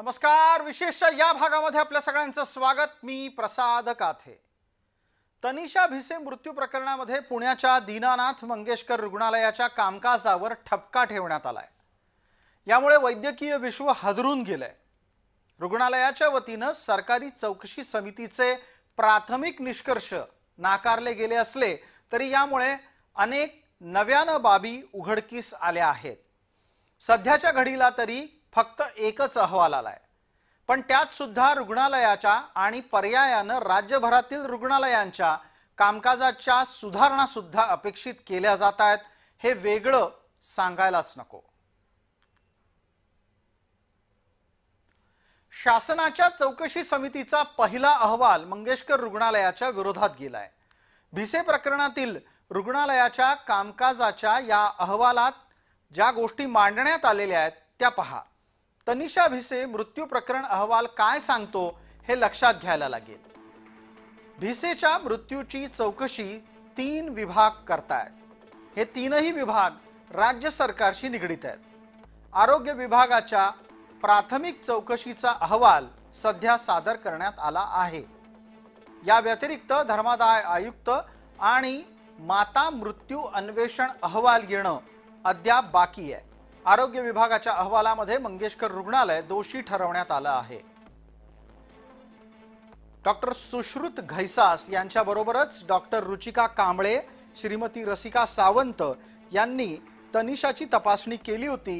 नमस्कार। विशेषच्या या भागामध्ये आपल्या सगळ्यांचं स्वागत। मी प्रसाद काथे। तनिषा भिसे मृत्यू प्रकरणामध्ये पुण्याच्या दीनानाथ मंगेशकर रुग्णालयाच्या कामकाजावर ठपका ठेवण्यात आलाय। यामुळे वैद्यकीय विश्व हादरून गेलंय। रुग्णालयाच्या वतीने सरकारी चौकशी समितीचे प्राथमिक निष्कर्ष नाकारले गेले असले तरी यामुळे अनेक नव्याने बाबी उघडकीस आल्या आहेत। सध्याच्या घडीला तरी फक्त एकच अहवाल आलाय, पण त्यात सुद्धा रुग्णालयाच्या आणि पर्यायाने राज्यभरातील रुग्णालयांच्या कामकाजाच्या सुधारणा सुद्धा अपेक्षित केल्या जात आहेत। हे वेगळं सांगायलाच नको। शासनाच्या चौकशी समितीचा पहिला अहवाल मंगेशकर रुग्णालयाच्या विरोधात गेलाय। भिसे प्रकरणातील रुग्णालयाच्या कामकाजाच्या या अहवालात ज्या गोष्टी मांडण्यात आलेल्या आहेत त्या पहा। तनिषा भिसे मृत्यू प्रकरण अहवाल काय सांगतो हे लक्षात घ्यायला लागेल। भिसेच्या मृत्यूची चौकशी 3 विभाग करतायत। हे तीनही विभाग राज्य सरकारशी निगडित आहेत। आरोग्य विभागाच्या प्राथमिक चौकशीचा अहवाल सध्या सादर करण्यात आला आहे। या व्यतिरिक्त धर्मादाय आयुक्त आणि माता मृत्यू अन्वेषण अहवाल येणं अद्याप बाकी आहे। आरोग्य विभागाच्या अहवालामध्ये मंगेशकर रुग्णालय दोषी ठरवण्यात आलं आहे। डॉक्टर सुश्रुत घैसास यांच्याबरोबरच डॉक्टर रुचिका कांबळे, श्रीमती रसिका सावंत यांनी तनिषाची तपासणी केली होती।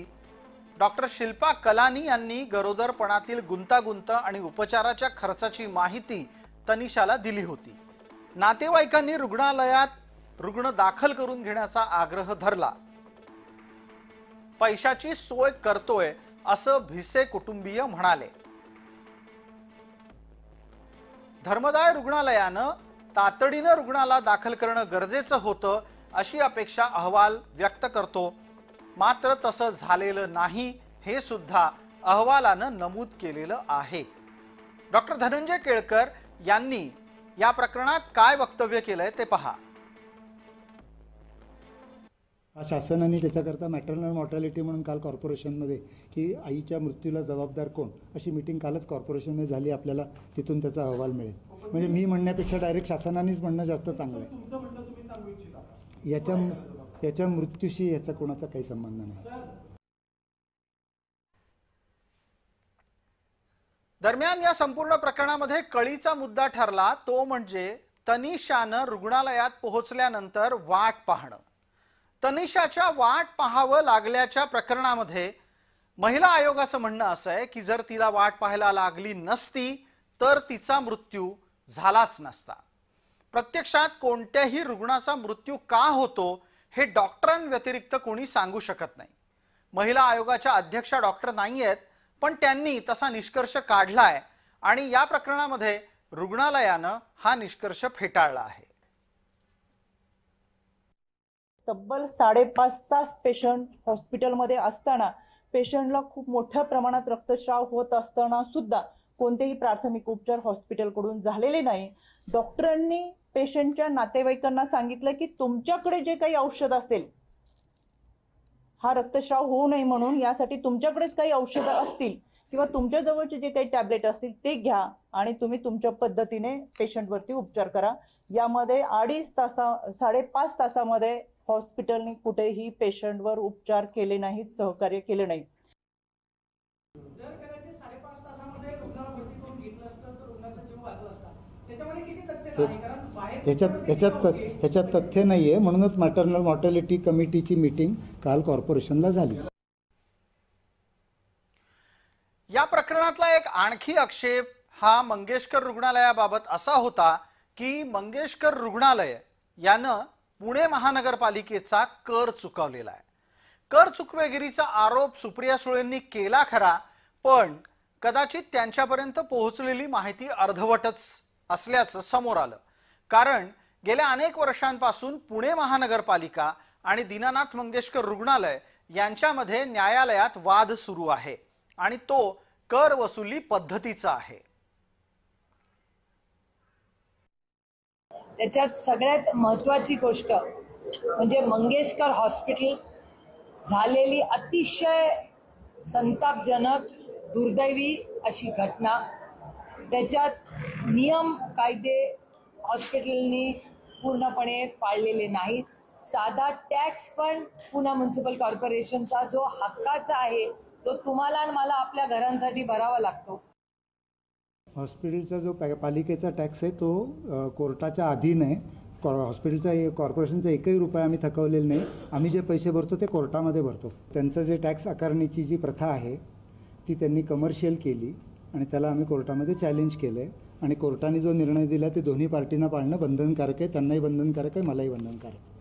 डॉक्टर शिल्पा कलानी यांनी गरोदरपणातील गुंतागुंत आणि उपचाराच्या खर्चाची माहिती तनिषाला दिली होती। नातेवाईकांनी रुग्णालयात रुग्ण दाखल करून घेण्याचा आग्रह धरला। पैशाची सोय करतोय असं भिसे कुटुंबीय म्हणाले। धर्मादाय रुग्णालयानं तातडीने रुग्णाला दाखल करणं गरजेचं होतं अशी अपेक्षा अहवाल व्यक्त करतो, मात्र तसं झालेलं नाही हे सुद्धा अहवालानं नमूद केलेलं आहे। डॉक्टर धनंजय केळकर यांनी या प्रकरणात काय वक्तव्य केलंय ते पहा। शासनाने त्याच्याकरता मॅटर्नल मॉर्टॅलिटी म्हणून काल कॉर्पोरेशनमध्ये की आईच्या मृत्यूला जबाबदार कोण अशी मीटिंग कालच कॉर्पोरेशनमध्ये झाली। आपल्याला तिथून त्याचा अहवाल मिळेल। म्हणजे मी म्हणण्यापेक्षा डायरेक्ट शासनानेच म्हणणं जास्त चांगलं आहे। याच्या मृत्यूशी याचा कोणाचा काही संबंध नाही। दरम्यान या संपूर्ण प्रकरणामध्ये कळीचा मुद्दा ठरला तो म्हणजे तनिषानं रुग्णालयात पोहोचल्यानंतर वाट पाहणं। तनिषाच्या वाट पाहावं लागल्याच्या प्रकरणामध्ये महिला आयोगाचं म्हणणं असं आहे की जर तिला वाट पाहायला लागली नसती तर तिचा मृत्यू झालाच नसता। प्रत्यक्षात कोणत्याही रुग्णाचा मृत्यू का होतो हे डॉक्टरांव्यतिरिक्त कोणी सांगू शकत नाही। महिला आयोगाच्या अध्यक्षा डॉक्टर नाहीयेत, पण त्यांनी तसा निष्कर्ष काढलाय आणि या प्रकरणामध्ये रुग्णालयानं हा निष्कर्ष फेटाळला आहे। तब्बल 5.5 तास पेशंट हॉस्पिटलमध्ये असताना पेशंटला खूप मोठ्या प्रमाणात रक्तस्राव होत असताना सुद्धा कोणतेही प्राथमिक उपचार हॉस्पिटलकडून झालेले नाही। डॉक्टरांनी पेशंटच्या नातेवाईकांना सांगितलं की तुमच्याकडे जे काही औषध असेल, हा रक्तस्राव होऊ नये म्हणून यासाठी तुमच्याकडेच काही औषधं असतील किंवा तुमच्या जवळचे जे काही टॅबलेट असतील ते घ्या आणि तुम्ही तुमच्या पद्धतीने पेशंटवरती उपचार करा। यामध्ये 5.5 तासामध्ये हॉस्पिटलने कुठेही पेशंटवर उपचार केले नाहीत, सहकार्य केले नाही। ह्याच्यात तथ्य नाहीये, म्हणूनच मॅटर्नल मॉर्टॅलिटी कमिटीची मीटिंग काल कॉर्पोरेशनला झाली। या प्रकरणातला एक आणखी आक्षेप हा मंगेशकर रुग्णालयाबाबत असा होता की मंगेशकर रुग्णालय यानं पुणे महानगरपालिकेचा कर चुकवलेला आहे। कर चुकवेगिरीचा आरोप सुप्रिया सुळेंनी केला खरा, पण कदाचित त्यांच्यापर्यंत पोहोचलेली माहिती अर्धवटच असल्याचं समोर आलं। कारण गेल्या अनेक वर्षांपासून पुणे महानगरपालिका आणि दीनानाथ मंगेशकर रुग्णालय यांच्यामध्ये न्यायालयात वाद सुरू आहे आणि तो कर वसुली पद्धतीचा आहे। त्याच्यात सगळ्यात महत्त्वाची गोष्ट म्हणजे मंगेशकर हॉस्पिटल झालेली अतिशय संतापजनक, दुर्दैवी अशी घटना, त्याच्यात नियम कायदे हॉस्पिटलनी पूर्णपणे पाळलेले नाहीत. साधा टॅक्स पण पुणे म्युन्सिपल कॉर्पोरेशनचा जो हक्काचा आहे, जो तुम्हाला आणि मला आपल्या घरांसाठी भरावा लागतो. हॉस्पिटलचा जो पालिकेचा टॅक्स आहे तो कोर्टाच्या अधीन आहे. हॉस्पिटलचा कॉर्पोरेशनचा एकही रुपया आम्ही थकवलेला नाही. आम्ही जे पैसे भरतो ते कोर्टामध्ये भरतो. त्यांचं जे टॅक्स आकारण्याची जी प्रथा आहे ती त्यांनी कमर्शियल केली आणि त्याला आम्ही कोर्टामध्ये चॅलेंज केलं आहे. आणि कोर्टाने जो निर्णय दिला ते दोन्ही पार्टींना पाळणं बंधनकारक आहे. त्यांनाही बंधनकारक आहे, मलाही बंधनकारक आहे.